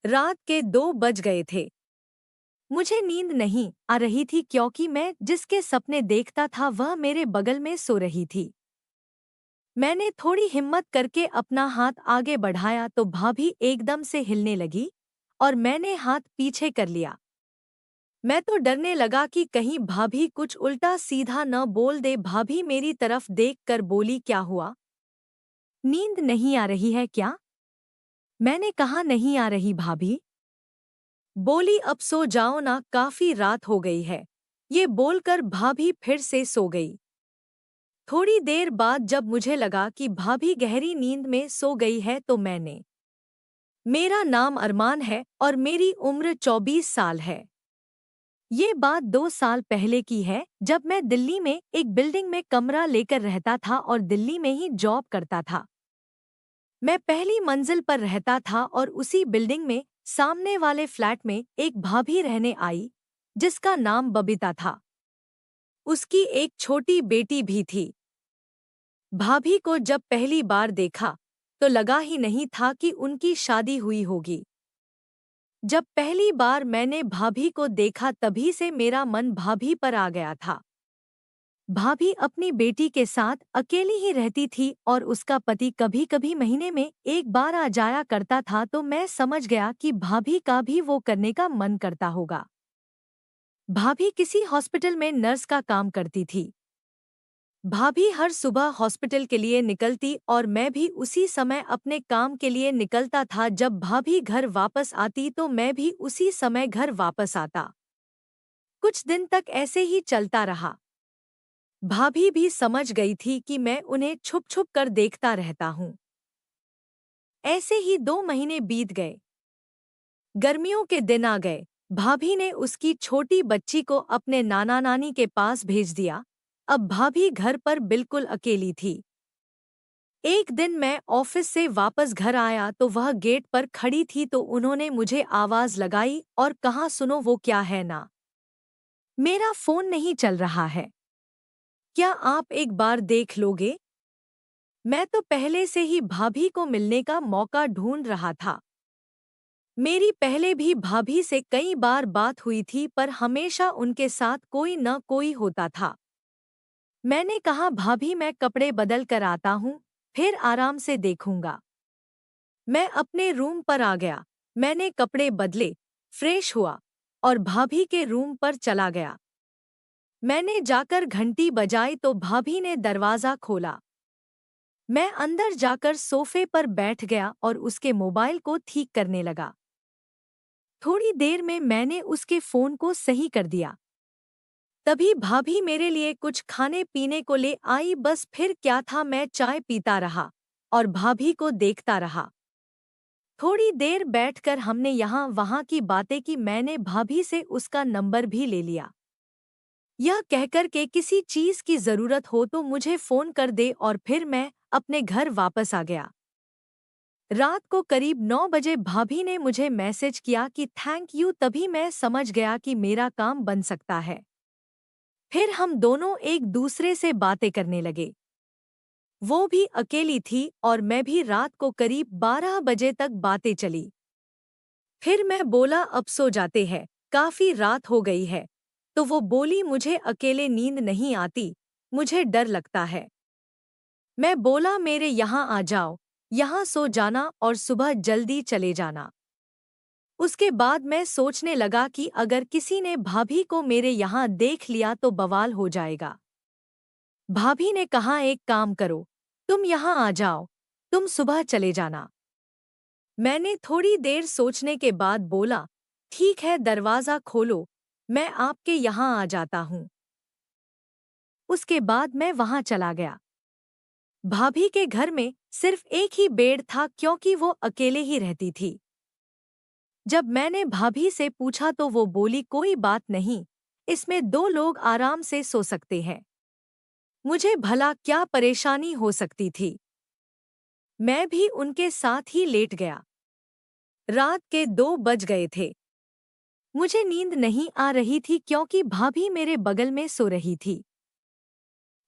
रात के 2 बज गए थे। मुझे नींद नहीं आ रही थी क्योंकि मैं जिसके सपने देखता था वह मेरे बगल में सो रही थी। मैंने थोड़ी हिम्मत करके अपना हाथ आगे बढ़ाया तो भाभी एकदम से हिलने लगी और मैंने हाथ पीछे कर लिया। मैं तो डरने लगा कि कहीं भाभी कुछ उल्टा सीधा न बोल दे। भाभी मेरी तरफ देख कर बोली, क्या हुआ? नींद नहीं आ रही है क्या? मैंने कहा, नहीं आ रही भाभी। बोली, अब सो जाओ ना, काफी रात हो गई है। ये बोलकर भाभी फिर से सो गई। थोड़ी देर बाद जब मुझे लगा कि भाभी गहरी नींद में सो गई है तो मैंने मेरा नाम अरमान है और मेरी उम्र 24 साल है। ये बात 2 साल पहले की है जब मैं दिल्ली में एक बिल्डिंग में कमरा लेकर रहता था और दिल्ली में ही जॉब करता था। मैं पहली मंजिल पर रहता था और उसी बिल्डिंग में सामने वाले फ्लैट में एक भाभी रहने आई जिसका नाम बबीता था। उसकी एक छोटी बेटी भी थी। भाभी को जब पहली बार देखा तो लगा ही नहीं था कि उनकी शादी हुई होगी। जब पहली बार मैंने भाभी को देखा तभी से मेरा मन भाभी पर आ गया था। भाभी अपनी बेटी के साथ अकेली ही रहती थी और उसका पति कभी-कभी महीने में एक बार आ जाया करता था तो मैं समझ गया कि भाभी का भी वो करने का मन करता होगा। भाभी किसी हॉस्पिटल में नर्स का काम करती थी। भाभी हर सुबह हॉस्पिटल के लिए निकलती और मैं भी उसी समय अपने काम के लिए निकलता था। जब भाभी घर वापस आती तो मैं भी उसी समय घर वापस आता। कुछ दिन तक ऐसे ही चलता रहा। भाभी भी समझ गई थी कि मैं उन्हें छुप छुप कर देखता रहता हूँ। ऐसे ही 2 महीने बीत गए। गर्मियों के दिन आ गए। भाभी ने उसकी छोटी बच्ची को अपने नाना नानी के पास भेज दिया। अब भाभी घर पर बिल्कुल अकेली थी। एक दिन मैं ऑफिस से वापस घर आया तो वह गेट पर खड़ी थी तो उन्होंने मुझे आवाज लगाई और कहा, सुनो, वो क्या है ना, मेरा फोन नहीं चल रहा है, क्या आप एक बार देख लोगे? मैं तो पहले से ही भाभी को मिलने का मौका ढूंढ रहा था। मेरी पहले भी भाभी से कई बार बात हुई थी पर हमेशा उनके साथ कोई न कोई होता था। मैंने कहा, भाभी मैं कपड़े बदल कर आता हूँ, फिर आराम से देखूंगा। मैं अपने रूम पर आ गया। मैंने कपड़े बदले, फ्रेश हुआ और भाभी के रूम पर चला गया। मैंने जाकर घंटी बजाई तो भाभी ने दरवाज़ा खोला। मैं अंदर जाकर सोफे पर बैठ गया और उसके मोबाइल को ठीक करने लगा। थोड़ी देर में मैंने उसके फ़ोन को सही कर दिया। तभी भाभी मेरे लिए कुछ खाने पीने को ले आई। बस फिर क्या था, मैं चाय पीता रहा और भाभी को देखता रहा। थोड़ी देर बैठकर हमने यहाँ वहाँ की बातें की। मैंने भाभी से उसका नंबर भी ले लिया, यह कहकर के किसी चीज़ की ज़रूरत हो तो मुझे फ़ोन कर दे, और फिर मैं अपने घर वापस आ गया। रात को करीब 9 बजे भाभी ने मुझे मैसेज किया कि थैंक यू। तभी मैं समझ गया कि मेरा काम बन सकता है। फिर हम दोनों एक दूसरे से बातें करने लगे। वो भी अकेली थी और मैं भी। रात को करीब 12 बजे तक बातें चली। फिर मैं बोला, अब सो जाते हैं, काफी रात हो गई है। तो वो बोली, मुझे अकेले नींद नहीं आती, मुझे डर लगता है। मैं बोला, मेरे यहाँ आ जाओ, यहाँ सो जाना और सुबह जल्दी चले जाना। उसके बाद मैं सोचने लगा कि अगर किसी ने भाभी को मेरे यहाँ देख लिया तो बवाल हो जाएगा। भाभी ने कहा, एक काम करो, तुम यहाँ आ जाओ, तुम सुबह चले जाना। मैंने थोड़ी देर सोचने के बाद बोला, ठीक है, दरवाज़ा खोलो, मैं आपके यहाँ आ जाता हूँ। उसके बाद मैं वहाँ चला गया। भाभी के घर में सिर्फ एक ही बेड था क्योंकि वो अकेले ही रहती थी। जब मैंने भाभी से पूछा तो वो बोली, कोई बात नहीं, इसमें 2 लोग आराम से सो सकते हैं। मुझे भला क्या परेशानी हो सकती थी। मैं भी उनके साथ ही लेट गया। रात के 2 बज गए थे। मुझे नींद नहीं आ रही थी क्योंकि भाभी मेरे बगल में सो रही थी।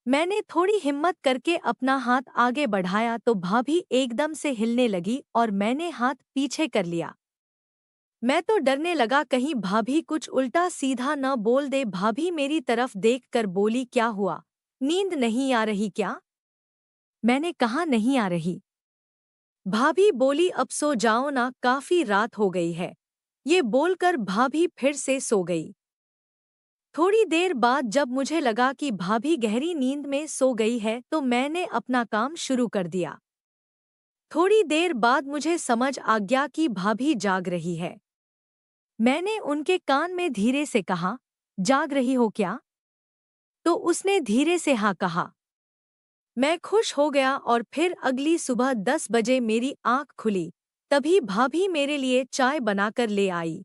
मैंने थोड़ी हिम्मत करके अपना हाथ आगे बढ़ाया तो भाभी एकदम से हिलने लगी और मैंने हाथ पीछे कर लिया। मैं तो डरने लगा कहीं भाभी कुछ उल्टा सीधा न बोल दे। भाभी मेरी तरफ देखकर बोली, क्या हुआ, नींद नहीं आ रही क्या? मैंने कहा, नहीं आ रही। भाभी बोली, अब सो जाओ ना, काफी रात हो गई है। ये बोलकर भाभी फिर से सो गई। थोड़ी देर बाद जब मुझे लगा कि भाभी गहरी नींद में सो गई है तो मैंने अपना काम शुरू कर दिया। थोड़ी देर बाद मुझे समझ आ गया कि भाभी जाग रही है। मैंने उनके कान में धीरे से कहा, जाग रही हो क्या? तो उसने धीरे से हाँ कहा। मैं खुश हो गया और फिर अगली सुबह 10 बजे मेरी आंख खुली, तभी भाभी मेरे लिए चाय बनाकर ले आई।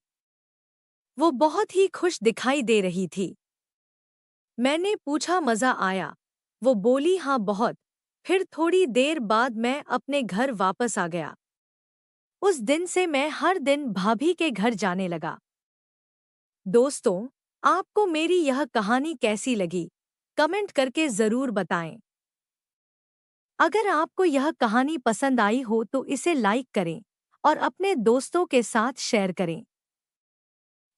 वो बहुत ही खुश दिखाई दे रही थी। मैंने पूछा, मज़ा आया? वो बोली, हाँ बहुत। फिर थोड़ी देर बाद मैं अपने घर वापस आ गया। उस दिन से मैं हर दिन भाभी के घर जाने लगा। दोस्तों, आपको मेरी यह कहानी कैसी लगी? कमेंट करके ज़रूर बताएं। अगर आपको यह कहानी पसंद आई हो तो इसे लाइक करें और अपने दोस्तों के साथ शेयर करें।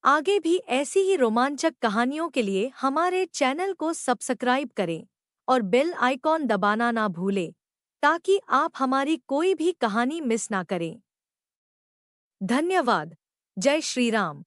आगे भी ऐसी ही रोमांचक कहानियों के लिए हमारे चैनल को सब्सक्राइब करें और बेल आइकॉन दबाना ना भूलें ताकि आप हमारी कोई भी कहानी मिस ना करें। धन्यवाद। जय श्री राम।